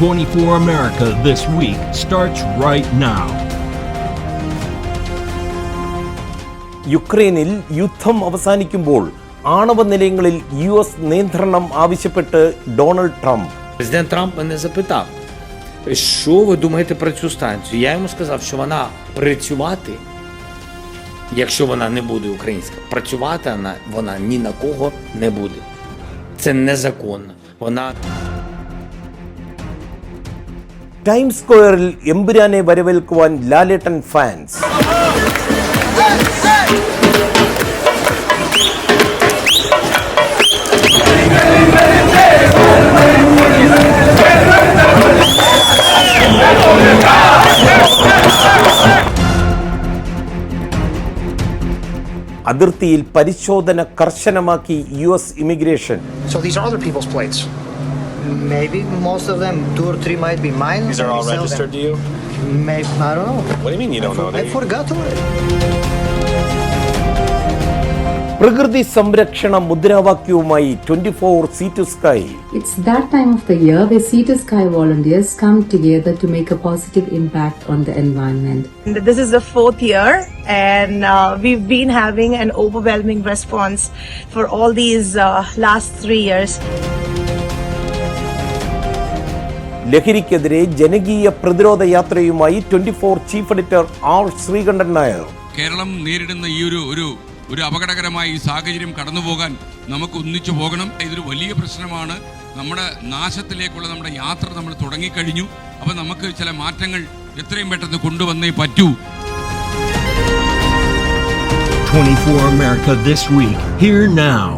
24 America This Week starts right now. യുക്രൈനിൽ യുദ്ധം അവസാനിക്കുമ്പോൾ ആണവ നിലയങ്ങളിൽ US നിയന്ത്രണം ആവശ്യപ്പെട്ട് ഡൊണാൾഡ് ട്രംപ്. Президент Трамп мене запитав, що ви думаєте про цю станцію? Я йому сказав, що вона працювати, якщо вона не буде українська, працювати вона ні на кого не буде. Це незаконно. Вона... ടൈംസ് സ്ക്വയറിൽ എമ്പുരാനെ വരവേൽക്കുവാൻ ലാലേട്ടൻ ഫാൻസ്. അതിർത്തിയിൽ പരിശോധന കർശനമാക്കി US immigration. So these are other people's plates. Maybe most of them, 2 or 3 might be mine. These are all registered to you? Maybe, I don't know. What do you mean you don't know? I forgot already. പ്രകൃതി സംരക്ഷണ മുദ്രാവാക്യവുമായി 24 Sea to Sky. It's that time of the year where Sea to Sky volunteers come together to make a positive impact on the environment. This is the 4th year and we've been having an overwhelming response for all these last 3 years. ലഹരിക്കെതിരെ ജനകീയ പ്രതിരോധ യാത്രയുമായി 24 chief editor R. Sreekandan Nair. Keralam നേരിടുന്ന ഈ ഒരു അപകടകരമായ ഈ സാഹചര്യം കടന്നുപോകാൻ നമുക്ക് ഒന്നിച്ചു പോകണം. ഇതൊരു വലിയ പ്രശ്നമാണ്. നമ്മുടെ നാശത്തിലേക്കുള്ള നമ്മുടെ യാത്ര നമ്മൾ തുടങ്ങിക്കഴിഞ്ഞു. അപ്പോൾ നമുക്ക് ചില മാറ്റങ്ങൾ എത്രയും പെട്ടെന്ന് കൊണ്ടുവന്നേ പറ്റൂ. 24 America This Week, here now.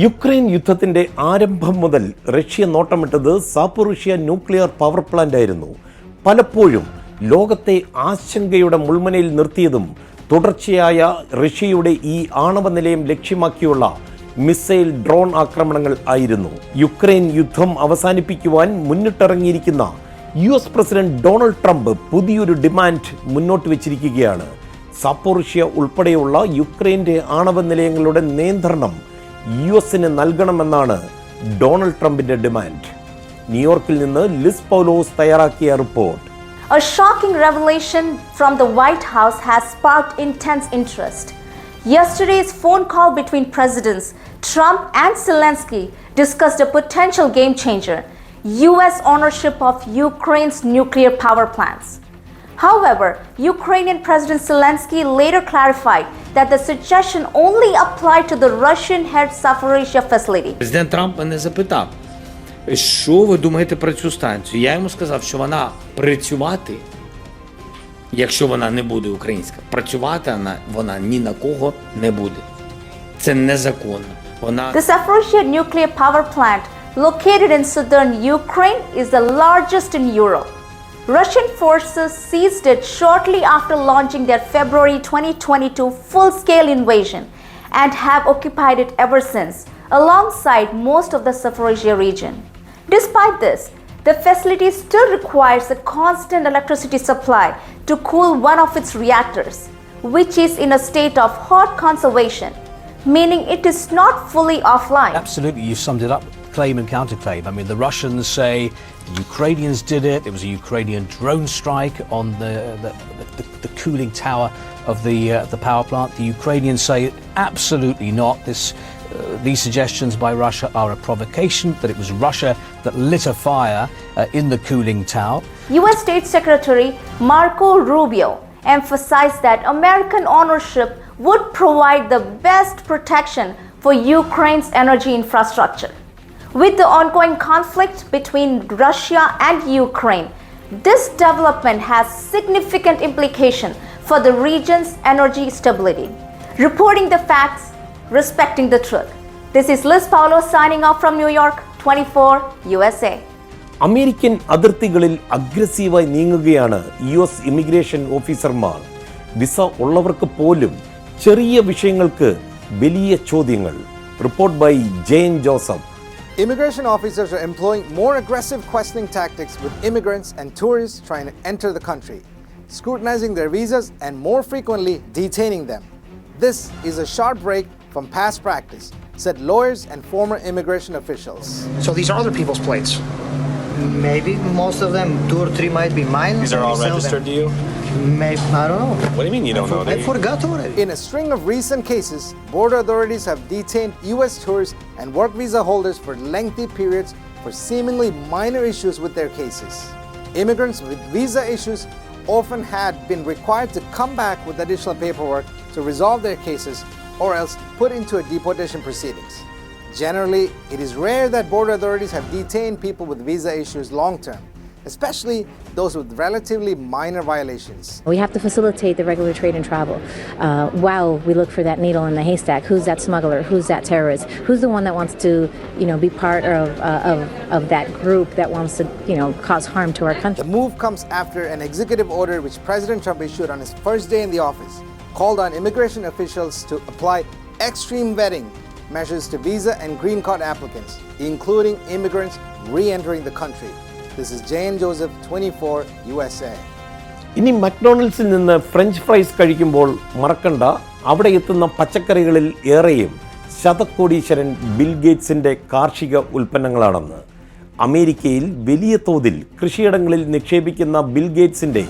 Ukraine യുദ്ധത്തിന്റെ ആരംഭം മുതൽ റഷ്യ നോട്ടമിട്ടത് സാപ്പോറിഷ്യ ന്യൂക്ലിയർ പവർ പ്ലാന്റ് ആയിരുന്നു. പലപ്പോഴും ലോകത്തെ ആശങ്കയുടെ മുൾമുനയിൽ നിർത്തിയതും തുടർച്ചയായ റഷ്യയുടെ ഈ ആണവ നിലയം ലക്ഷ്യമാക്കിയുള്ള മിസൈൽ ഡ്രോൺ ആക്രമണങ്ങൾ ആയിരുന്നു. യുക്രൈൻ യുദ്ധം അവസാനിപ്പിക്കുവാൻ മുന്നിട്ടിറങ്ങിയിരിക്കുന്ന US പ്രസിഡന്റ് ഡൊണാൾഡ് ട്രംപ് പുതിയൊരു ഡിമാൻഡ് മുന്നോട്ട് വെച്ചിരിക്കുകയാണ്. സാപ്പോറിഷ്യ ഉൾപ്പെടെയുള്ള യുക്രൈന്റെ ആണവ നിലയങ്ങളുടെ നിയന്ത്രണം US-ന് നൽകണമെന്നാണ് ഡൊണാൾഡ് ട്രംപിന്റെ ഡിമാൻഡ്. ന്യൂയോർക്കിൽ നിന്ന് ലിസ് പൗലോസ് തയ്യാറാക്കിയ report. A shocking revelation from the White House has sparked intense interest. Yesterday's phone call between Presidents Trump and Zelensky discussed a potential game changer, US ownership of Ukraine's nuclear power plants. However, Ukrainian President Zelensky later clarified that the suggestion only applied to the Russian-held Zaporizhzhia facility. Президент Трамп мене запитав, що ви думаєте про цю станцію? Я йому сказав, що вона працювати, якщо вона не буде українська, працювати вона ні на кого не буде. Це незаконно. The Zaporizhzhia nuclear power plant, located in southern Ukraine, is the largest in Europe. Russian forces seized it shortly after launching their February 2022 full-scale invasion and have occupied it ever since, alongside most of the Zaporizhzhia region. Despite this, the facility still requires a constant electricity supply to cool one of its reactors, which is in a state of hot conservation, meaning it is not fully offline. Absolutely, you summed it up. Claim and counterclaim. I mean, the Russians say the Ukrainians did it. It was a Ukrainian drone strike on the cooling tower of the power plant. The Ukrainians say absolutely not. These suggestions by Russia are a provocation, that it was Russia that lit a fire in the cooling tower. US State Secretary Marco Rubio emphasized that American ownership would provide the best protection for Ukraine's energy infrastructure. With the ongoing conflict between Russia and Ukraine, this development has significant implications for the region's energy stability. Reporting the facts, respecting the truth. This is Liz Paulo signing off from New York, 24 USA. American അതിർത്തികളിൽ അഗ്രസീവായി നീങ്ങുകയാണ് US immigration ഓഫീസർമാർ. Visa ഉള്ളവർക്ക് പോലും ചെറിയ വിഷയങ്ങൾക്ക് വലിയ ചോദ്യങ്ങൾ. Report by Jain Joseph. Immigration officers are employing more aggressive questioning tactics with immigrants and tourists trying to enter the country, scrutinizing their visas and more frequently detaining them. This is a sharp break from past practice, said lawyers and former immigration officials. So these are other people's plates. Maybe most of them, 2 or 3 might be mine. These are all We sell registered them. to you? Maybe, I don't know. What do you mean you don't know? I forgot already. In a string of recent cases, border authorities have detained US tourists and work visa holders for lengthy periods for seemingly minor issues with their cases. Immigrants with visa issues often had been required to come back with additional paperwork to resolve their cases or else put into a deportation proceedings. Generally, it is rare that border authorities have detained people with visa issues long term, especially those with relatively minor violations. We have to facilitate the regular trade and travel while we look for that needle in the haystack. Who's that smuggler? Who's that terrorist? Who's the one that wants to, be part of that group that wants to, cause harm to our country? The move comes after an executive order which President Trump issued on his first day in the office called on immigration officials to apply extreme vetting measures to visa and green card applicants, including immigrants re-entering the country. This is J.N. Joseph, 24 USA. ഇനി മക്ഡൊണാൾഡ്സിൽ നിന്ന് French fries കഴിക്കുമ്പോൾ മറക്കണ്ട, അവിടെ എത്തുന്ന പച്ചക്കറികളിൽ ഏറെയും ശതകോടീശ്വരൻ bill ഗേറ്റ്സിൻ്റെ കാർഷിക ഉൽപ്പന്നങ്ങളാണെന്ന്. അമേരിക്കയിൽ വലിയ തോതിൽ കൃഷിയിടങ്ങളിൽ നിക്ഷേപിക്കുന്ന ബിൽ ഗേറ്റ്സിൻ്റെ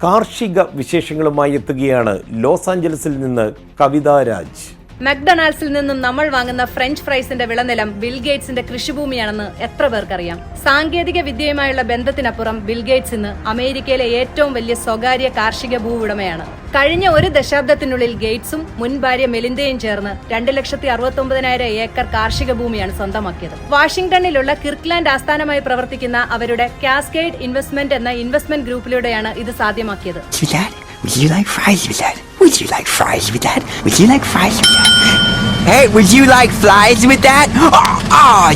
കാർഷിക വിശേഷങ്ങളുമായി എത്തുകയാണ് ലോസ് ആഞ്ചലസിൽ നിന്ന് കവിത രാജ്. മക്ഡൊണാൾഡ്സിൽ നിന്നും നമ്മൾ വാങ്ങുന്ന ഫ്രഞ്ച് ഫ്രൈസിന്റെ വിളനിലം ബിൽ ഗേറ്റ്സിന്റെ കൃഷിഭൂമിയാണെന്ന് എത്ര പേർക്കറിയാം? സാങ്കേതിക വിദ്യയുമായുള്ള ബന്ധത്തിനപ്പുറം ബിൽ ഗേറ്റ്സ് ഇന്ന് അമേരിക്കയിലെ ഏറ്റവും വലിയ സ്വകാര്യ കാർഷിക ഭൂവുടമയാണ്. കഴിഞ്ഞ ഒരു ദശാബ്ദത്തിനുള്ളിൽ ഗേറ്റ്സും മുൻ ഭാര്യ മെലിൻഡയും ചേർന്ന് 2,69,000 ഏക്കർ കാർഷിക ഭൂമിയാണ് സ്വന്തമാക്കിയത്. വാഷിംഗ്ടണിലുള്ള കിർക്ക്ലാൻഡ് ആസ്ഥാനമായി പ്രവർത്തിക്കുന്ന അവരുടെ കാസ്കേഡ് ഇൻവെസ്റ്റ്മെന്റ് എന്ന ഇൻവെസ്റ്റ്മെന്റ് ഗ്രൂപ്പിലൂടെയാണ് ഇത് സാധ്യമാക്കിയത്. Would you like fries with that? Would you like fries with that? Would you like fries with that? Hey, would you like flies with that? Oh,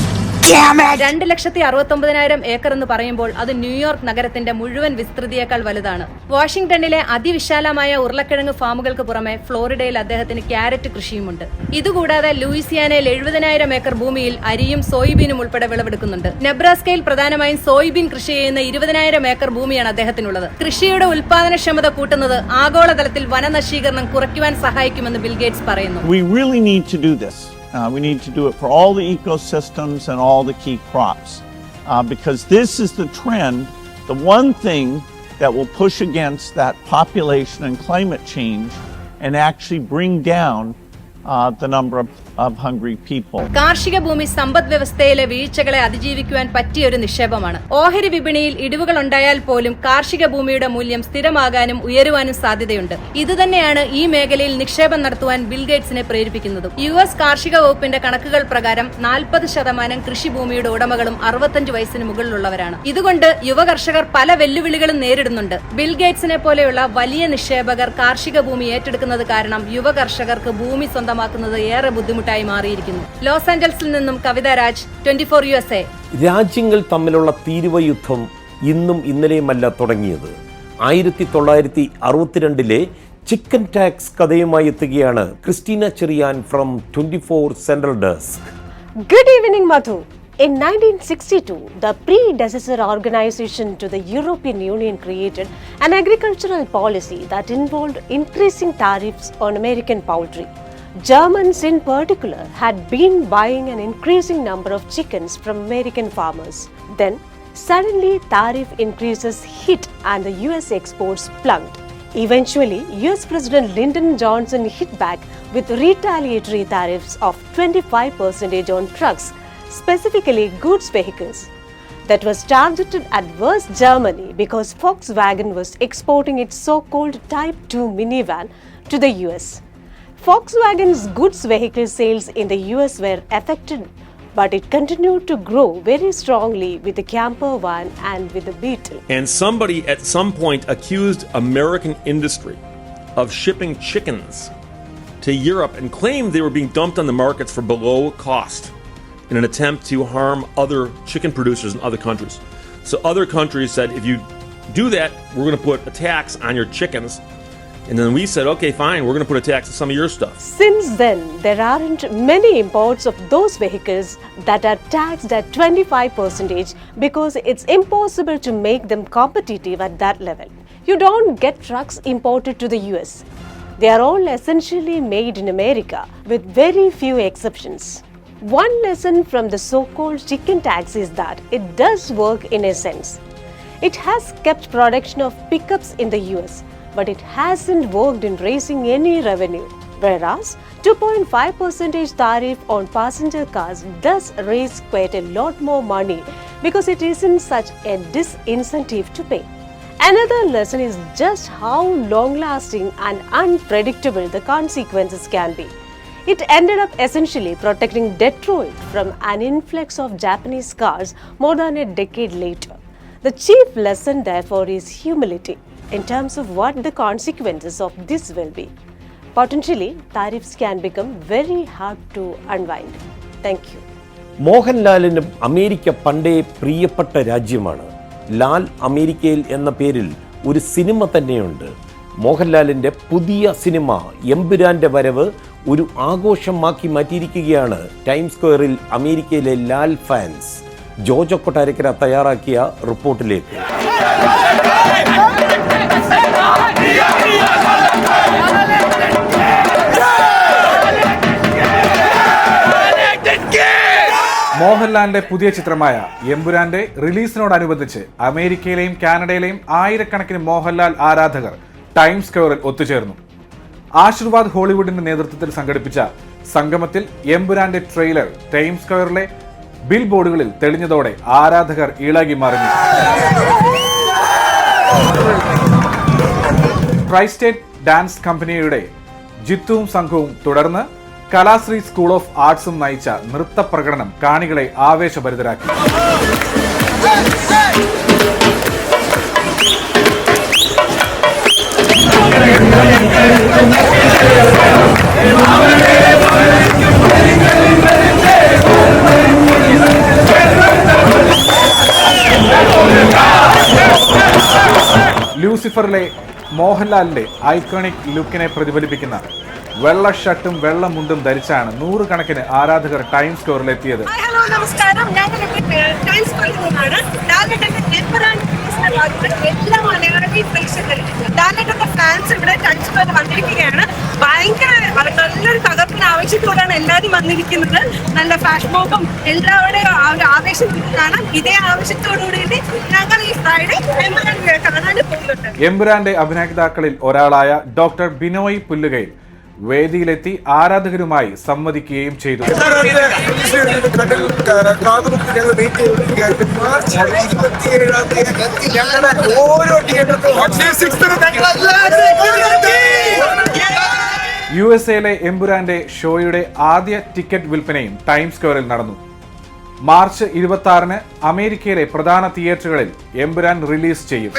damn it! 2,69,000 acre എന്ന് പറയുമ്പോൾ അത് New York നഗരത്തിന്റെ മുഴുവൻ വിസ്തൃതിയേക്കാൾ വലുതാണ്. വാഷിംഗ്ടണിലെ അതിവിശാലമായ ഉരുളക്കിഴങ്ങ് ഫാമുകൾക്ക് പുറമെ ഫ്ലോറിഡയിൽ അദ്ദേഹത്തിന് ക്യാരറ്റ് കൃഷിയുമുണ്ട്. ഇതുകൂടാതെ ലൂയിസിയാനയിൽ 70,000 ഏക്കർ ഭൂമിയിൽ അരിയും സോയിബീനും ഉൾപ്പെടെ വിളവെടുക്കുന്നുണ്ട്. നെബ്രാസ്കയിൽ പ്രധാനമായും സോയിബീൻ കൃഷി ചെയ്യുന്ന 20,000 ഏക്കർ ഭൂമിയാണ് അദ്ദേഹത്തിനുള്ളത്. കൃഷിയുടെ ഉൽപാദനക്ഷമത കൂട്ടുന്നത് ആഗോളതലത്തിൽ വനനശീകരണം കുറയ്ക്കുവാൻ സഹായിക്കുമെന്ന് ബിൽ ഗേറ്റ്സ് പറയുന്നു. We really need to do this. We need to do it for all the ecosystems and all the key crops because this is the trend, the one thing that will push against that population and climate change and actually bring down the number of hungry people. കാർഷിക ഭൂമി സമ്പദ് വ്യവസ്ഥയിലെ വീഴ്ചകളെ അതിജീവിക്കുവാൻ പറ്റിയൊരു നിക്ഷേപമാണ്. ഓഹരി വിപണിയിൽ ഇടിവുകൾ ഉണ്ടായാൽ പോലും കാർഷിക ഭൂമിയുടെ മൂല്യം സ്ഥിരമാകാനും ഉയരുവാനും സാധ്യതയുണ്ട്. ഇതുതന്നെയാണ് ഈ മേഖലയിൽ നിക്ഷേപം നടത്തുവാൻ ബിൽ ഗേറ്റ്സിനെ പ്രേരിപ്പിക്കുന്നത്. US കാർഷിക വകുപ്പിന്റെ കണക്കുകൾ പ്രകാരം 40% കൃഷിഭൂമിയുടെ ഉടമകളും 65 വയസ്സിന് മുകളിലുള്ളവരാണ്. ഇതുകൊണ്ട് യുവ കർഷകർ പല വെല്ലുവിളികളും നേരിടുന്നുണ്ട്. ബിൽ ഗേറ്റ്സിനെ പോലെയുള്ള വലിയ നിക്ഷേപകർ കാർഷിക ഭൂമി ഏറ്റെടുക്കുന്നത് കാരണം യുവ കർഷകർക്ക് ഭൂമി സ്വന്തമാക്കുന്നത് ഏറെ ബുദ്ധിമുട്ടായി മാറിയിരിക്കുന്നു. ലോസ് ആഞ്ചൽസിൽ നിന്നും കവിത രാജ്, 24 USA. രാജ്യങ്ങൾ തമ്മിലുള്ള തീരുവ യുദ്ധം ഇന്നും ഇന്നലെയുമല്ല തുടങ്ങിയത്. 1962 ചിക്കൻ ടാക്സ് കഥയുമായി എത്തുകയാണ് Christina Cherian from 24 central desk. Good evening, Madhu. In 1962, the predecessor organization to the European Union created an agricultural policy that involved increasing tariffs on American poultry. Germans in particular had been buying an increasing number of chickens from American farmers. Then, suddenly tariff increases hit and the US exports plunged. Eventually, US President Lyndon Johnson hit back with retaliatory tariffs of 25% on trucks, specifically goods vehicles. That was targeted at West Germany because Volkswagen was exporting its so-called Type 2 minivan to the US. Volkswagen's goods vehicle sales in the US were affected, but it continued to grow very strongly with the camper van and with the Beetle. And somebody at some point accused American industry of shipping chickens to Europe and claimed they were being dumped on the markets for below cost in an attempt to harm other chicken producers in other countries. So other countries said, if you do that, we're going to put a tax on your chickens. And then we said, okay, fine, we're going to put a tax on some of your stuff. Since then, there aren't many imports of those vehicles that are taxed at 25% because it's impossible to make them competitive at that level. You don't get trucks imported to the US. They are all essentially made in America with very few exceptions. One lesson from the so-called chicken tax is that it does work in a sense. It has kept production of pickups in the US, but it hasn't worked in raising any revenue. Whereas 2.5% tariff on passenger cars does raise quite a lot more money because it isn't such a disincentive to pay. Another lesson is just how long-lasting and unpredictable the consequences can be. It ended up essentially protecting Detroit from an influx of Japanese cars more than a decade later. The chief lesson, therefore, is humility in terms of what the consequences of this will be. Potentially, tariffs can become very hard to unwind. Thank you. മോഹൻലാലിന് America പണ്ടേ പ്രിയപ്പെട്ട രാജ്യമാണ്. ലാൽ അമേരിക്കയിൽ എന്ന പേരിൽ ഒരു cinema തന്നെയുണ്ട്. മോഹൻലാലിൻ്റെ പുതിയ സിനിമ എമ്പുരാൻ്റെ വരവ് ഒരു ആഘോഷമാക്കി മാറ്റിയിരിക്കുകയാണ് ടൈംസ് സ്ക്വയറിൽ അമേരിക്കയിലെ ലാൽ ഫാൻസ്. ജോജോ കൊട്ടാരക്കര തയ്യാറാക്കിയ റിപ്പോർട്ടിലേക്ക്. മോഹൻലാലിന്റെ പുതിയ ചിത്രമായ എമ്പുരാന്റെ റിലീസിനോടനുബന്ധിച്ച് അമേരിക്കയിലെയും കാനഡയിലെയും ആയിരക്കണക്കിന് മോഹൻലാൽ ആരാധകർ ടൈംസ് സ്ക്വയറിൽ ഒത്തുചേർന്നു. ആശീർവാദ് ഹോളിവുഡിന്റെ നേതൃത്വത്തിൽ സംഘടിപ്പിച്ച സംഗമത്തിൽ എമ്പുരാന്റെ ട്രെയിലർ ടൈംസ് സ്ക്വയറിലെ ബിൽ ബോർഡുകളിൽ തെളിഞ്ഞതോടെ ആരാധകർ ഇളകി മറിഞ്ഞു. ട്രൈസ്റ്റേറ്റ് ഡാൻസ് കമ്പനിയുടെ ജിത്തുവും സംഘവും തുടർന്ന് കലാശ്രീ സ്കൂൾ ഓഫ് ആർട്സും നയിച്ച നൃത്ത പ്രകടനം കാണികളെ ആവേശഭരിതരാക്കി. ലൂസിഫറിലെ മോഹൻലാലിന്റെ ഐക്കോണിക് ലുക്കിനെ പ്രതിഫലിപ്പിക്കുന്ന വെള്ള ഷർട്ടും വെള്ള മുണ്ടും ധരിച്ചാണ് നൂറുകണക്കിന് ആരാധകർ ടൈംസ് സ്ക്വയറിലെത്തിയത്. നമസ്കാരം, എല്ലാ മലയാളി പ്രേക്ഷകരും ലാലേട്ടന്റെ ഫാൻസ് ഇവിടെ ടൈംസ് സ്ക്വയറിൽ വന്നിരിക്കുകയാണ്. ഭയങ്കര നല്ലൊരു തകർപ്പിന് ആവശ്യത്തോടാണ് എല്ലാവരും വന്നിരിക്കുന്നത്. നല്ല ഫാഷൻ മോക്കും എല്ലാവരുടെയും ആവേശം കാണാൻ ഇതേ ആവശ്യത്തോടുകൂടി ഞങ്ങൾ ഈ ഫ്രൈഡേ കാണാൻ പോകുന്നുണ്ട്. എമ്പുരാന്റെ അഭിനേതാക്കളിൽ ഒരാളായ ഡോക്ടർ ബിനോയ് പുല്ലുകയിൽ വേദിയിലെത്തി ആരാധകരുമായി സംവദിക്കുകയും ചെയ്തു. USA എമ്പുരാന്റെ ഷോയുടെ ആദ്യ ടിക്കറ്റ് വിൽപ്പനയും ടൈംസ് സ്ക്വയറിൽ നടന്നു. മാർച്ച് 26 അമേരിക്കയിലെ പ്രധാന തിയേറ്ററുകളിൽ എമ്പുരാൻ റിലീസ് ചെയ്യും.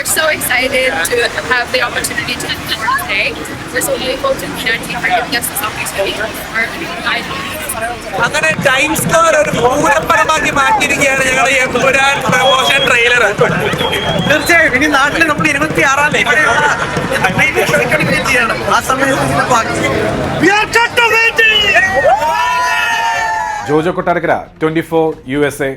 അങ്ങനെ ടൈംസ് സ്ക്വയർ ഒരു പൂരപ്പരമാക്കി മാറ്റിയിരിക്കുകയാണ് ഞങ്ങളുടെ എമ്പുരാൻ പ്രമോഷൻ ട്രെയിലർ. തീർച്ചയായും ഇനി നാട്ടിൽ നമ്മൾ 26-ാം തീയതി ആ സമയത്ത് ജോജോ കൊട്ടാരക്കര 24 USA.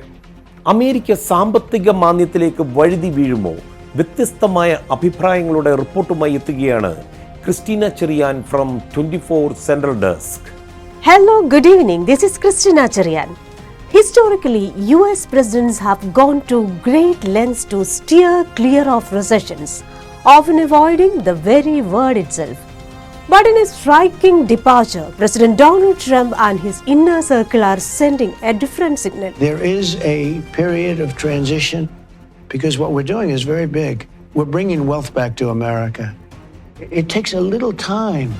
അമേരിക്ക സാമ്പത്തിക മാന്ദ്യത്തിലേക്ക് വഴുതി വീഴുമോ? വ്യത്യസ്തമായ അഭിപ്രായങ്ങളുടെ റിപ്പോർട്ടുമായി എത്തുകയാണ് Christina Cherian from 24 central desk. Hello, good evening. This is Christina Cherian. Historically, US presidents have gone to great lengths to steer clear of recessions, often avoiding the very word itself. But in a striking departure, President Donald Trump and his inner circle are sending a different signal. There is a period of transition because what we're doing is very big. We're bringing wealth back to America. It takes a little time.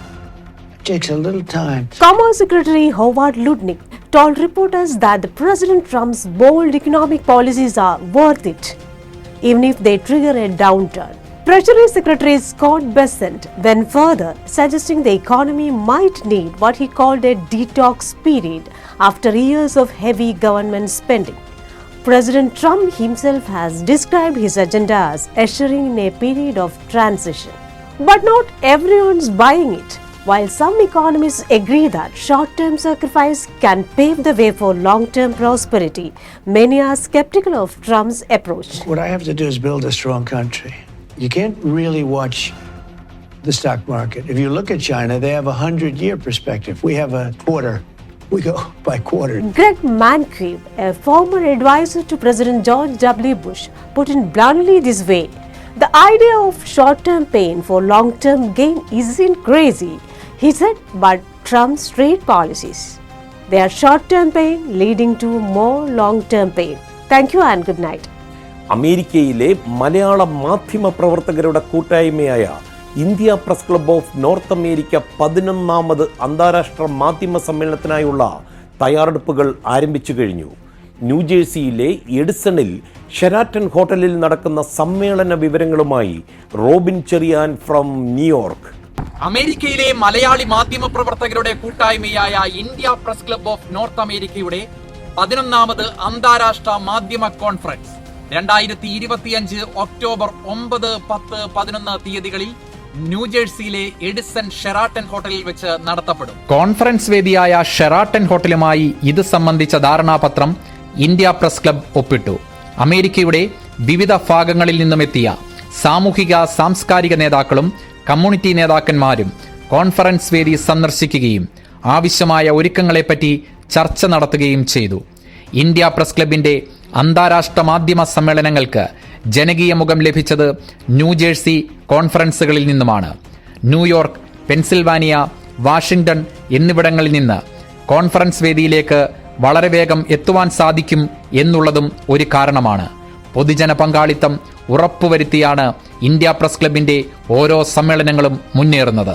Commerce Secretary Howard Lutnick told reporters that President Trump's bold economic policies are worth it, even if they trigger a downturn. Treasury Secretary Scott Bessent went further, suggesting the economy might need what he called a detox period after years of heavy government spending. President Trump himself has described his agenda as ushering in a period of transition. But not everyone's buying it. While some economists agree that short-term sacrifice can pave the way for long-term prosperity, many are skeptical of Trump's approach. What I have to do is build a strong country. You can't really watch the stock market. If you look at China, they have a 100-year perspective. We have a quarter we go by quarter. Greg Mankiw, a former advisor to President George W. Bush, put it bluntly this way: the idea of short-term pain for long-term gain isn't crazy, he said, but Trump's trade policies. They are short-term pain leading to more long-term pain. Thank you and good night. അമേരിക്കയിലെ മലയാള മാധ്യമ പ്രവർത്തകരുടെ കൂട്ടായ്മയായ India Press Club of North America 11ാമത് അന്താരാഷ്ട്ര മാധ്യമ സമ്മേളനത്തിനായുള്ള തയ്യാറെടുപ്പുകൾ ആരംഭിച്ചു കഴിഞ്ഞു. ന്യൂജേഴ്സിയിലെ എഡിസണിൽ ഷെരാറ്റൺ ഹോട്ടലിൽ നടക്കുന്ന സമ്മേളന വിവരങ്ങളുമായി റോബിൻ ചെറിയാൻ ഫ്രം ന്യൂയോർക്ക്. അമേരിക്കയിലെ മലയാളി മാധ്യമ പ്രവർത്തകരുടെ കൂട്ടായ്മയായ India Press Club of north അമേരിക്കയുടെ 11ാമത് അന്താരാഷ്ട്ര മാധ്യമ കോൺഫറൻസ് 2025 ഒക്ടോബർ 9, 10, 11 തീയതികളിൽ ന്യൂജേഴ്സിയിലെ എഡിസൺ ഷെറാട്ടൺ ഹോട്ടലിൽ വെച്ച് നടത്തപ്പെടും. കോൺഫറൻസ് വേദിയായ ഷെറാട്ടൺ ഹോട്ടലുമായി ഇത് സംബന്ധിച്ച ധാരണാപത്രം ഇന്ത്യ പ്രസ് ക്ലബ് ഒപ്പിട്ടു. അമേരിക്കയുടെ വിവിധ ഭാഗങ്ങളിൽ നിന്നുമെത്തിയ സാമൂഹിക സാംസ്കാരിക നേതാക്കളും കമ്മ്യൂണിറ്റി നേതാക്കന്മാരും കോൺഫറൻസ് വേദി സന്ദർശിക്കുകയും ആവശ്യമായ ഒരുക്കങ്ങളെപ്പറ്റി ചർച്ച നടത്തുകയും ചെയ്തു. ഇന്ത്യ പ്രസ് ക്ലബിന്റെ അന്താരാഷ്ട്ര മാധ്യമ സമ്മേളനങ്ങൾക്ക് ജനകീയ മുഖം ലഭിച്ചത് ന്യൂജേഴ്സി കോൺഫറൻസുകളിൽ നിന്നുമാണ്. ന്യൂയോർക്ക്, പെൻസിൽവാനിയ, വാഷിംഗ്ടൺ എന്നിവിടങ്ങളിൽ നിന്ന് കോൺഫറൻസ് വേദിയിലേക്ക് വളരെ വേഗം എത്തുവാൻ സാധിക്കും എന്നുള്ളതും ഒരു കാരണമാണ്. പൊതുജന പങ്കാളിത്തം ഉറപ്പുവരുത്തിയാണ് ഇന്ത്യ പ്രസ് ക്ലബിന്റെ ഓരോ സമ്മേളനങ്ങളും മുന്നേറുന്നത്.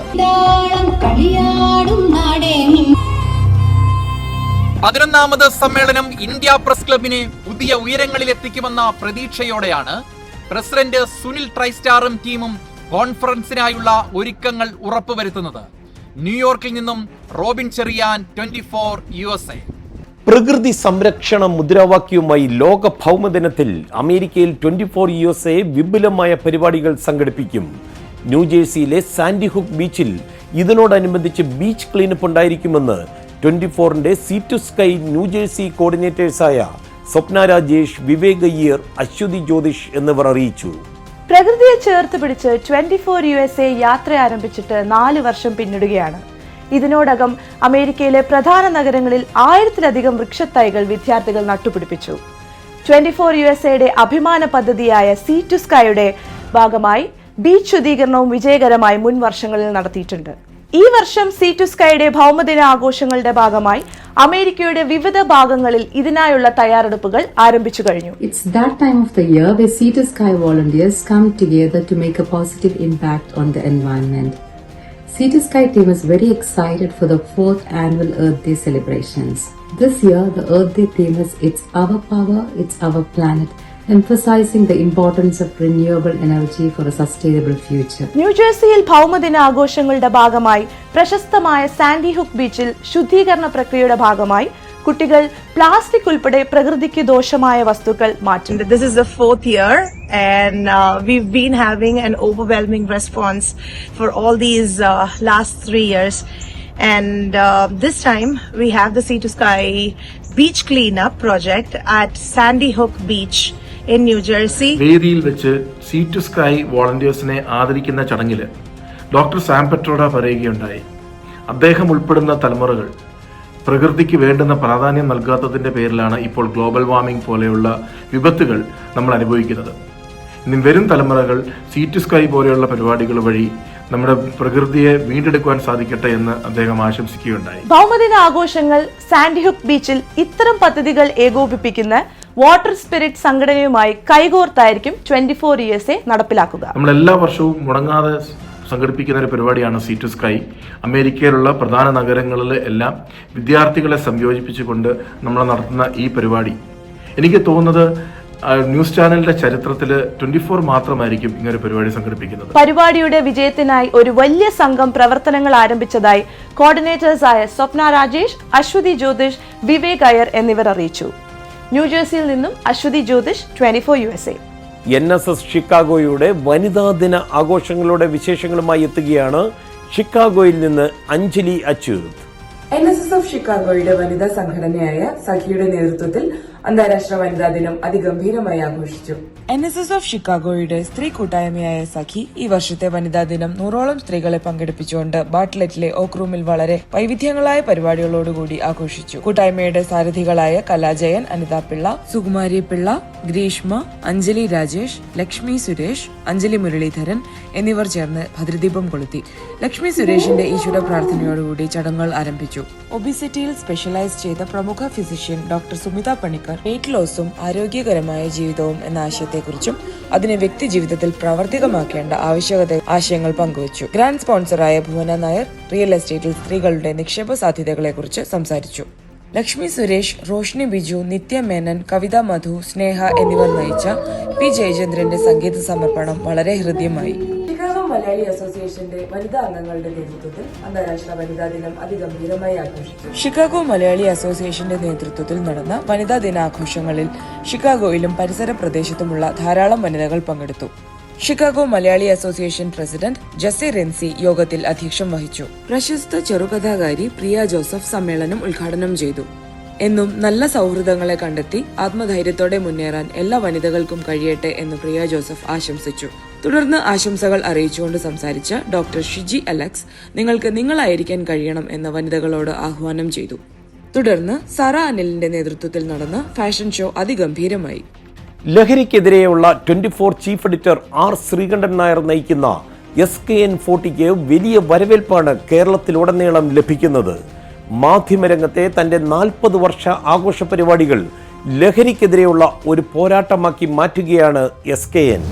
11ാമത് സമ്മേളനം ഇന്ത്യ പ്രസ് ക്ലബിനെ പുതിയ ഉയരങ്ങളിൽ എത്തിക്കുമെന്ന പ്രതീക്ഷയോടെയാണ് പ്രസിഡന്റ് സുനിൽ ട്രൈസ്റ്റാറും ടീമും കോൺഫറൻസിനായുള്ള ഒരുക്കങ്ങൾ ഉറപ്പുവരുത്തുന്നത്. ന്യൂയോർക്കിൽ നിന്നും റോബിൻ ചെറിയാൻ, 24 USA. പ്രകൃതി സംരക്ഷണ മുദ്രാവാക്യവുമായി ലോക ഭൗമദിനത്തിൽ അമേരിക്കയിൽ 24 USA വിപുലമായ പരിപാടികൾ സംഘടിപ്പിക്കും. ന്യൂജേഴ്സിയിലെ സാൻഡി ഹുക്ക് ബീച്ചിൽ ഇതിനോടനുബന്ധിച്ച് ബീച്ച് ക്ലീനപ്പ് ഉണ്ടായിരിക്കുമെന്ന് 24ന്റെ സീ ടു സ്കൈ ന്യൂജേഴ്സി കോർഡിനേറ്റേഴ്സായ സ്വപ്ന രാജേഷ്, വിവേക് അയ്യർ, അശ്വതി ജ്യോതിഷ് എന്നിവർ അറിയിച്ചു. പ്രകൃതിയെ ചേർത്ത് പിടിച്ച് 24 USA യാത്ര ആരംഭിച്ചിട്ട് 4 വർഷം പിന്നിടുകയാണ്. ഇതിനോടകം അമേരിക്കയിലെ പ്രധാന നഗരങ്ങളിൽ 1000-ലധികം വൃക്ഷത്തൈകൾ വിദ്യാർത്ഥികൾ നട്ടുപിടിപ്പിച്ചു. 24 USAയുടെ അഭിമാന പദ്ധതിയായ സീ ടു സ്കൈയുടെ ഭാഗമായി ബീച്ച് ശുദ്ധീകരണവും വിജയകരമായി മുൻ വർഷങ്ങളിൽ നടത്തിയിട്ടുണ്ട്. ഈ വർഷം സീ ടു സ്കൈയുടെ ഭൗമദിന ആഘോഷങ്ങളുടെ ഭാഗമായി അമേരിക്കയുടെ വിവിധ ഭാഗങ്ങളിൽ ഇതിനായുള്ള തയ്യാറെടുപ്പുകൾ ആരംഭിച്ചു കഴിഞ്ഞു. It's that time of the year where Sea to Sky volunteers come together to make a positive impact on the environment. Sea to Sky team is very excited for the 4th annual Earth Day celebrations. This year, the Earth Day theme is It's Our Power, It's Our Planet, emphasizing the importance of renewable energy for a sustainable future. ന്യൂജേഴ്സിയിൽ ഭൗമദിന ആഘോഷങ്ങളുടെ ഭാഗമായി പ്രശസ്തമായ Sandy hook ബീച്ചിൽ ശുദ്ധീകരണ പ്രക്രിയയുടെ ഭാഗമായി കുട്ടികൾ plastic ഉൾപ്പെടെ പ്രകൃതിക്ക് ദോഷമായ വസ്തുക്കൾ മാറ്റും. This is the 4th year and we've been having an overwhelming response for all these last 3 years. And this time we have the Sea to Sky beach cleanup project at Sandy Hook Beach in New Jersey. വേദിയിൽ വെച്ച് see to sky വോളണ്ടിയേഴ്സിനെ ആദരിക്കുന്ന ചടങ്ങിൽ doctor Sam പെട്രോഡ പറയുകയുണ്ടായി. അദ്ദേഹം ഉൾപ്പെടുന്ന തലമുറകൾ പ്രകൃതിക്ക് വേണ്ടുന്ന പ്രാധാന്യം നൽകാത്തതിൻ്റെ പേരിലാണ് ഇപ്പോൾ ഗ്ലോബൽ വാർമിംഗ് പോലെയുള്ള വിപത്തുകൾ നമ്മൾ അനുഭവിക്കുന്നത്. ഇനി വരും തലമുറകൾ സീ ടു സ്കൈ പോലെയുള്ള പരിപാടികൾ വഴി നമ്മുടെ പ്രകൃതിയെ വീണ്ടെടുക്കുവാൻ സാധിക്കട്ടെ എന്ന് അദ്ദേഹം ആശംസിക്കുകയുണ്ടായി. ഭൗമദിന ആഘോഷങ്ങൾ സാൻഡി ഹുക്ക് ബീച്ചിൽ ഇത്തരം പദ്ധതികൾ ഏകോപിപ്പിക്കുന്ന വാട്ടർ സ്പിരിറ്റ് സംഘടനയുമായി കൈകോർത്തായിരിക്കും 24 USA നടപ്പിലാക്കുക. നമ്മൾ എല്ലാ വർഷവും മുടങ്ങാതെ സംഘടിപ്പിക്കുന്ന ഒരു പരിപാടിയാണ് സീ ടു സ്കൈ. അമേരിക്കയിലുള്ള പ്രധാന നഗരങ്ങളിൽ എല്ലാം വിദ്യാർത്ഥികളെ സംയോജിപ്പിച്ചുകൊണ്ട് നമ്മൾ നടത്തുന്ന ഈ പരിപാടി എനിക്ക് തോന്നുന്നത് ന്യൂസ് ചാനലിന്റെ ചരിത്രത്തിൽ 24 മാത്രമായിരിക്കും ഇങ്ങനൊരു പരിപാടി സംഘടിപ്പിക്കുന്നത്. പരിപാടിയുടെ വിജയത്തിനായി ഒരു വലിയ സംഘം പ്രവർത്തനങ്ങൾ ആരംഭിച്ചതായി കോർഡിനേറ്റേഴ്സായ സ്വപ്ന രാജേഷ്, അശ്വതി ജ്യോതിഷ്, വിവേക് അയ്യർ എന്നിവർ അറിയിച്ചു. ന്യൂജേഴ്സിയിൽ നിന്നും അശ്വതി ജ്യോതിഷ്, 24 USA. NSS ഷിക്കാഗോയുടെ വനിതാ ദിന ആഘോഷങ്ങളുടെ വിശേഷങ്ങളുമായി എത്തുകയാണ് ഷിക്കാഗോയിൽ നിന്ന് അഞ്ജലി അച്യുത്. NSS ഓഫ് ഷിക്കാഗോയുടെ വനിതാ സംഘടനയായ സഖിയുടെ നേതൃത്വത്തിൽ അന്താരാഷ്ട്ര വനിതാ ദിനം അതിഗംഭീരമായി ആഘോഷിച്ചു. NSS ഓഫ് ഷിക്കാഗോയുടെ സ്ത്രീ കൂട്ടായ്മയായ സഖി ഈ വർഷത്തെ വനിതാ ദിനം 100ഓളം സ്ത്രീകളെ പങ്കെടുപ്പിച്ചുകൊണ്ട് ബാട്ട്ലെറ്റിലെ ഓക്ക് റൂമിൽ വളരെ വൈവിധ്യങ്ങളായ പരിപാടികളോടുകൂടി ആഘോഷിച്ചു. കൂട്ടായ്മയുടെ സാരഥികളായ കലാജയൻ, അനിത പിള്ള, സുകുമാരി പിള്ള, ഗ്രീഷ്മ, അഞ്ജലി രാജേഷ്, ലക്ഷ്മി സുരേഷ്, അഞ്ജലി മുരളീധരൻ എന്നിവർ ചേർന്ന് ഭദ്രദീപം കൊളുത്തി. ലക്ഷ്മി സുരേഷിന്റെ ഈശ്വര പ്രാർത്ഥനയോടുകൂടി ചടങ്ങുകൾ ആരംഭിച്ചു. ഒബിസിറ്റിയിൽ സ്പെഷ്യലൈസ് ചെയ്ത പ്രമുഖ physician doctor Sumitha Panicker weight ലോസും ആരോഗ്യകരമായ ജീവിതവും എന്ന ആശയത്തെക്കുറിച്ചും അതിനെ വ്യക്തി ജീവിതത്തിൽ പ്രാവർത്തികമാക്കേണ്ട ആശയങ്ങൾ പങ്കുവച്ചു. ഗ്രാൻഡ് സ്പോൺസറായ ഭുവന നായർ റിയൽ എസ്റ്റേറ്റിൽ സ്ത്രീകളുടെ നിക്ഷേപ സാധ്യതകളെക്കുറിച്ച് സംസാരിച്ചു. ലക്ഷ്മി സുരേഷ്, റോഷ്നി ബിജു, നിത്യ മേനൻ, കവിത മധു, സ്നേഹ എന്നിവർ നയിച്ച പി ജയചന്ദ്രന്റെ സംഗീത സമർപ്പണം വളരെ ഹൃദ്യമായി. ഷിക്കാഗോ മലയാളി അസോസിയേഷന്റെ വനിതാ അംഗങ്ങളുടെ നേതൃത്വത്തിൽ അന്താരാഷ്ട്ര വനിതാ ദിനം അതിഗംഭീരമായി ആഘോഷിച്ചു. ഷിക്കാഗോ മലയാളി അസോസിയേഷന്റെ നേതൃത്വത്തിൽ നടന്ന വനിതാ ദിനാഘോഷങ്ങളിൽ ഷിക്കാഗോയിലും പരിസര പ്രദേശത്തുമുള്ള ധാരാളം വനിതകൾ പങ്കെടുത്തു. ഷിക്കാഗോ മലയാളി അസോസിയേഷൻ പ്രസിഡന്റ് ജസി റെൻസി യോഗത്തിൽ അധ്യക്ഷം വഹിച്ചു. പ്രശസ്ത ചെറുകഥാകാരി പ്രിയ ജോസഫ് സമ്മേളനം ഉദ്ഘാടനം ചെയ്തു. എന്നും നല്ല സൗഹൃദങ്ങളെ കണ്ടെത്തി ആത്മധൈര്യത്തോടെ മുന്നേറാൻ എല്ലാ വനിതകൾക്കും കഴിയട്ടെ എന്ന് പ്രിയ ജോസഫ് ആശംസിച്ചു. തുടർന്ന് ആശംസകൾ അറിയിച്ചുകൊണ്ട് സംസാരിച്ച ഡോക്ടർ ഷിജി അലക്സ് നിങ്ങൾക്ക് നിങ്ങളായിരിക്കാൻ കഴിയണം എന്ന് വനിതകളോട് ആഹ്വാനം ചെയ്തു. തുടർന്ന് സാറ അനിലിന്റെ നേതൃത്വത്തിൽ നടന്ന ഫാഷൻ ഷോ അതിഗംഭീരമായി. ലഹരിക്കെതിരെയുള്ള 24 chief editor R Sreekandan Nair നയിക്കുന്ന SKN40ക്ക് വലിയ വരവേൽപ്പാണ് കേരളത്തിലുടനീളം ലഭിക്കുന്നത്. മാധ്യമരംഗത്തെ തന്റെ 40 വർഷ ആഘോഷ പരിപാടികൾ ലഹരിക്കെതിരെയുള്ള ഒരു പോരാട്ടമാക്കി മാറ്റുകയാണ് SKN.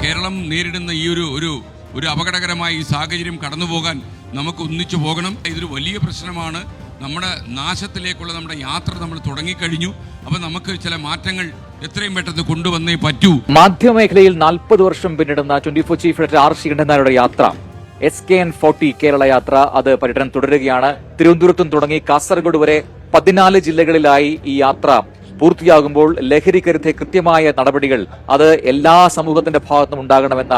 കേരളം നേരിടുന്ന ഈ ഒരു അപകടകരമായ ഈ സാഹചര്യം കടന്നുപോകാൻ നമുക്ക് ഒന്നിച്ചു പോകണം. ഇതൊരു വലിയ പ്രശ്നമാണ്. നമ്മുടെ നാശത്തിലേക്കുള്ള നമ്മുടെ യാത്ര നമ്മൾ തുടങ്ങിക്കഴിഞ്ഞു. അപ്പോൾ നമുക്ക് ചില മാറ്റങ്ങൾ എത്രയും പെട്ടെന്ന് കൊണ്ടുവന്നേ പറ്റൂ. മാധ്യമമേഖലയിൽ 40 വർഷം പിന്നിടുന്ന 24 ചീഫ് എഡിറ്റർ ആർ ശ്രീകണ്ഠൻ നായരുടെ യാത്ര SKN40 കേരള യാത്ര അത് പര്യടനം തുടരുകയാണ്. തിരുവനന്തപുരത്തും തുടങ്ങി കാസർഗോഡ് വരെ 14 ജില്ലകളിലായി ഈ യാത്ര പൂർത്തിയാകുമ്പോൾ ലഹരിക്കെതിരെ കൃത്യമായ നടപടികൾ അത് എല്ലാ സമൂഹത്തിന്റെ ഭാഗത്തും ഉണ്ടാകണമെന്ന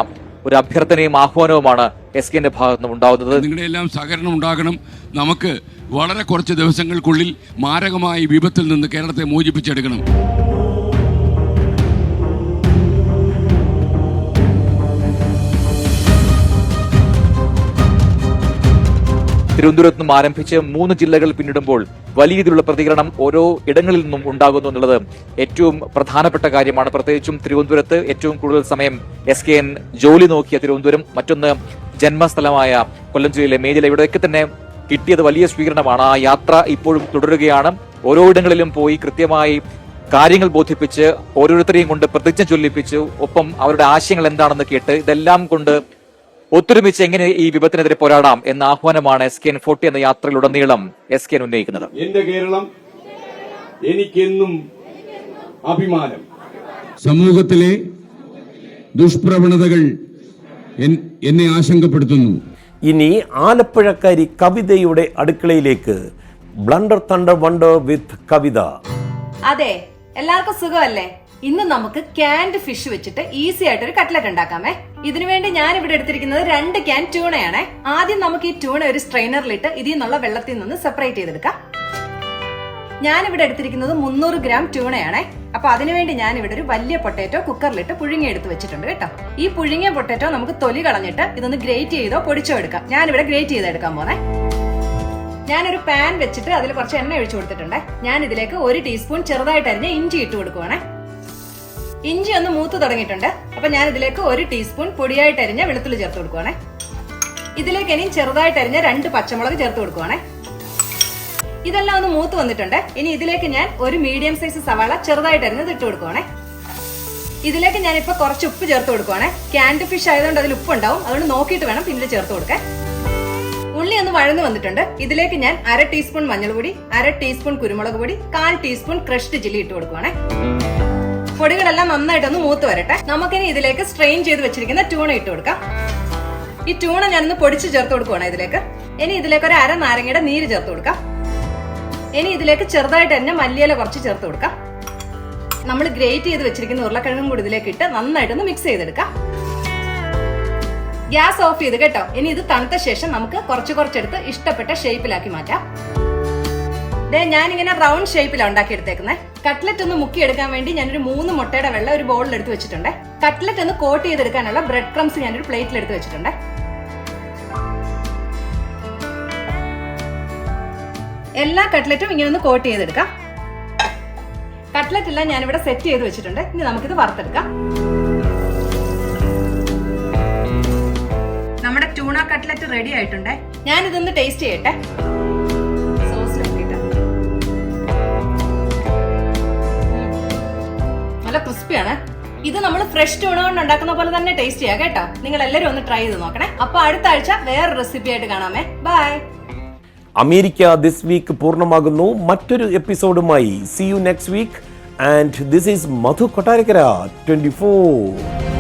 ഒരു അഭ്യർത്ഥനയും ആഹ്വാനവുമാണ് SKN ഭാഗത്തു നിന്നും ഉണ്ടാവുന്നത്. നിങ്ങളുടെ എല്ലാം സഹകരണം ഉണ്ടാകണം. നമുക്ക് വളരെ കുറച്ച് ദിവസങ്ങൾക്കുള്ളിൽ മാരകമായ വിപത്തിൽ നിന്ന് കേരളത്തെ മോചിപ്പിച്ചെടുക്കണം. തിരുവനന്തപുരത്ത് നിന്നും ആരംഭിച്ച് 3 ജില്ലകൾ പിന്നിടുമ്പോൾ വലിയ രീതിയിലുള്ള പ്രതികരണം ഓരോ ഇടങ്ങളിൽ നിന്നും ഉണ്ടാകുന്നു എന്നുള്ളത് ഏറ്റവും പ്രധാനപ്പെട്ട കാര്യമാണ്. പ്രത്യേകിച്ചും തിരുവനന്തപുരത്ത് ഏറ്റവും കൂടുതൽ സമയം SKN ജോലി നോക്കിയ തിരുവനന്തപുരം, മറ്റൊന്ന് ജന്മസ്ഥലമായ കൊല്ലം ജില്ലയിലെ മേജില, ഇവിടെയൊക്കെ തന്നെ കിട്ടിയത് വലിയ സ്വീകരണമാണ്. ആ യാത്ര ഇപ്പോഴും തുടരുകയാണ്. ഓരോ ഇടങ്ങളിലും പോയി കൃത്യമായി കാര്യങ്ങൾ ബോധിപ്പിച്ച് ഓരോരുത്തരെയും കൊണ്ട് പ്രതിജ്ഞ ചൊല്ലിപ്പിച്ച് ഒപ്പം അവരുടെ ആശയങ്ങൾ എന്താണെന്ന് കേട്ട് ഇതെല്ലാം കൊണ്ട് ഒത്തൊരുമിച്ച് എങ്ങനെ ഈ വിപത്തിനെതിരെ പോരാടാം എന്ന ആഹ്വാനമാണ് SKN40 എന്ന യാത്രയിലുടനീളം SKN ഉന്നയിക്കുന്നത്. എന്റെ കേരളം എനിക്കെന്നും അഭിമാനം. സമൂഹത്തിലെ ദുഷ്പ്രവണതകൾ എന്നെ ആശങ്കപ്പെടുത്തുന്നു. ഇനി ആലപ്പുഴക്കാരി കവിതയുടെ അടുക്കളയിലേക്ക്. ബ്ലണ്ടർ തണ്ടർ വണ്ടർ വിത്ത് കവിത. അതെ, എല്ലാവർക്കും സുഖമല്ലേ? ഇന്ന് നമുക്ക് ക്യാൻഡ് ഫിഷ് വെച്ചിട്ട് ഈസി ആയിട്ട് ഒരു കട്ട്ലറ്റ് ഉണ്ടാക്കാമേ. ഇതിനുവേണ്ടി ഞാൻ ഇവിടെ എടുത്തിരിക്കുന്നത് 2 ക്യാൻ ട്യൂണയാണ്. ആദ്യം നമുക്ക് ഈ ട്യൂണ ഒരു സ്ട്രെയിനറിലിട്ട് ഇതിൽ നിന്നുള്ള വെള്ളത്തിൽ നിന്ന് സെപ്പറേറ്റ് ചെയ്തെടുക്കാം. ഞാൻ ഇവിടെ എടുത്തിരിക്കുന്നത് 300 ഗ്രാം ട്യൂണയാണ്. അപ്പൊ അതിനുവേണ്ടി ഞാൻ ഇവിടെ ഒരു വലിയ പൊട്ടാറ്റോ കുക്കറിലിട്ട് പുഴുങ്ങി എടുത്ത് വെച്ചിട്ടുണ്ട് കേട്ടോ. ഈ പുഴുങ്ങിയ പൊട്ടാറ്റോ നമുക്ക് തൊലി കളഞ്ഞിട്ട് ഇതൊന്ന് ഗ്രേറ്റ് ചെയ്തോ പൊടിച്ചോ എടുക്കാം. ഞാൻ ഇവിടെ ഗ്രേറ്റ് ചെയ്തെടുക്കാൻ പോണേ. ഞാനൊരു പാൻ വെച്ചിട്ട് അതിൽ കുറച്ച് എണ്ണ ഒഴിച്ചു കൊടുത്തിട്ടുണ്ട്. ഞാൻ ഇതിലേക്ക് 1 ടീസ്പൂൺ ചെറുതായിട്ട് അരിഞ്ഞ ഇഞ്ചി ഇട്ട് കൊടുക്കുവാണേ. ഇഞ്ചി ഒന്ന് മൂത്ത് തുടങ്ങിയിട്ടുണ്ട്. അപ്പൊ ഞാൻ ഇതിലേക്ക് 1 ടീസ്പൂൺ പൊടിയായിട്ട് അരിഞ്ഞ വെളുത്തുള്ളി ചേർത്ത് കൊടുക്കുവാണേ. ഇതിലേക്ക് ഇനി ചെറുതായിട്ട് അരിഞ്ഞ 2 പച്ചമുളക് ചേർത്ത് കൊടുക്കുവാണേ. ഇതെല്ലാം ഒന്ന് മൂത്ത് വന്നിട്ടുണ്ട്. ഇനി ഇതിലേക്ക് ഞാൻ ഒരു മീഡിയം സൈസ് സവാള ചെറുതായിട്ട് അരിഞ്ഞത് ഇട്ട് കൊടുക്കുവാണേ. ഇതിലേക്ക് ഞാൻ ഇപ്പൊ കുറച്ച് ഉപ്പ് ചേർത്ത് കൊടുക്കുവാണേ. ക്യാൻഡ് ഫിഷ് ആയതുകൊണ്ട് അതിൽ ഉപ്പ് ഉണ്ടാവും, അതുകൊണ്ട് നോക്കിയിട്ട് വേണം പിന്നീട് ചേർത്ത് കൊടുക്കാൻ. ഉള്ളി ഒന്ന് വഴന്നു വന്നിട്ടുണ്ട്. ഇതിലേക്ക് ഞാൻ 1/2 ടീസ്പൂൺ മഞ്ഞൾപ്പൊടി, 1/2 ടീസ്പൂൺ കുരുമുളക് പൊടി, 1/4 ടീസ്പൂൺ ക്രഷ്ഡ് ചില്ലി ഇട്ട് കൊടുക്കുവാണേ. പൊടികളെല്ലാം നന്നായിട്ടൊന്ന് മൂത്ത് വരട്ടെ. നമുക്കിനി ഇതിലേക്ക് സ്ട്രെയിൻ ചെയ്ത് വെച്ചിരിക്കുന്ന ട്യൂണ ഇട്ട് കൊടുക്കാം. ഈ ട്യൂണ ഞാനൊന്ന് പൊടിച്ച് ചേർത്ത് കൊടുക്കുവാണ് ഇതിലേക്ക്. ഇനി ഇതിലേക്ക് ഒരു 1/2 നാരങ്ങയുടെ നീര് ചേർത്ത് കൊടുക്കാം. ഇനി ഇതിലേക്ക് ചെറുതായിട്ട് തന്നെ മല്ലിയില കുറച്ച് ചേർത്ത് കൊടുക്കാം. നമ്മൾ ഗ്രേറ്റ് ചെയ്ത് വെച്ചിരിക്കുന്ന ഉരുളക്കിഴങ്ങും കൂടി ഇതിലേക്ക് ഇട്ട് നന്നായിട്ടൊന്ന് മിക്സ് ചെയ്തെടുക്കാം. ഗ്യാസ് ഓഫ് ചെയ്ത് കേട്ടോ. ഇനി ഇത് തണുത്ത ശേഷം നമുക്ക് കുറച്ചെടുത്ത് ഇഷ്ടപ്പെട്ട ഷേപ്പിലാക്കി മാറ്റാം. ഞാനിങ്ങനെ റൗണ്ട് ഷേപ്പിലാണ് ഉണ്ടാക്കിയെടുത്തേക്കുന്നത്. കട്ട്ലറ്റ് ഒന്ന് മുക്കിയെടുക്കാൻ വേണ്ടി ഞാനൊരു 3 മുട്ടയുടെ വെള്ളം ഒരു ബൗളിൽ എടുത്ത് വെച്ചിട്ടുണ്ട്. കട്ട്ലറ്റ് ഒന്ന് കോട്ട് ചെയ്തെടുക്കാനുള്ള ബ്രെഡ് ക്രംസ് ഞാനൊരു പ്ലേറ്റിൽ എടുത്ത് വെച്ചിട്ടുണ്ട്. എല്ലാ കട്ട്ലറ്റും ഇങ്ങനെ ഒന്ന് കോട്ട് ചെയ്തെടുക്കാം. കട്ട്ലറ്റ് എല്ലാം ഞാനിവിടെ സെറ്റ് ചെയ്ത് വെച്ചിട്ടുണ്ട്. ഇനി നമുക്കിത് വറുത്തെടുക്കാം. നമ്മുടെ ട്യൂണ കട്ട്ലറ്റ് റെഡി ആയിട്ടുണ്ട്. ഞാനിതൊന്ന് ടേസ്റ്റ് ചെയ്യട്ടെ. സോസിൽ നോക്കിയിട്ട് നല്ല ക്രിസ്പിയാണ്. ഇത് നമ്മൾ ഫ്രഷ് ട്യൂണ കൊണ്ട് ഉണ്ടാക്കുന്ന പോലെ തന്നെ ടേസ്റ്റ് ചെയ്യാം കേട്ടോ. നിങ്ങൾ എല്ലാവരും ഒന്ന് ട്രൈ ചെയ്ത് നോക്കണേ. അപ്പൊ അടുത്ത ആഴ്ച വേറൊരു റെസിപ്പി ആയിട്ട് കാണാമേ. ബൈ. അമേരിക്ക ദിസ് വീക്ക് പൂർണ്ണമാകുന്നു. മറ്റൊരു എപ്പിസോഡുമായി see you next week. And this is Madhu Kottarakkara 24.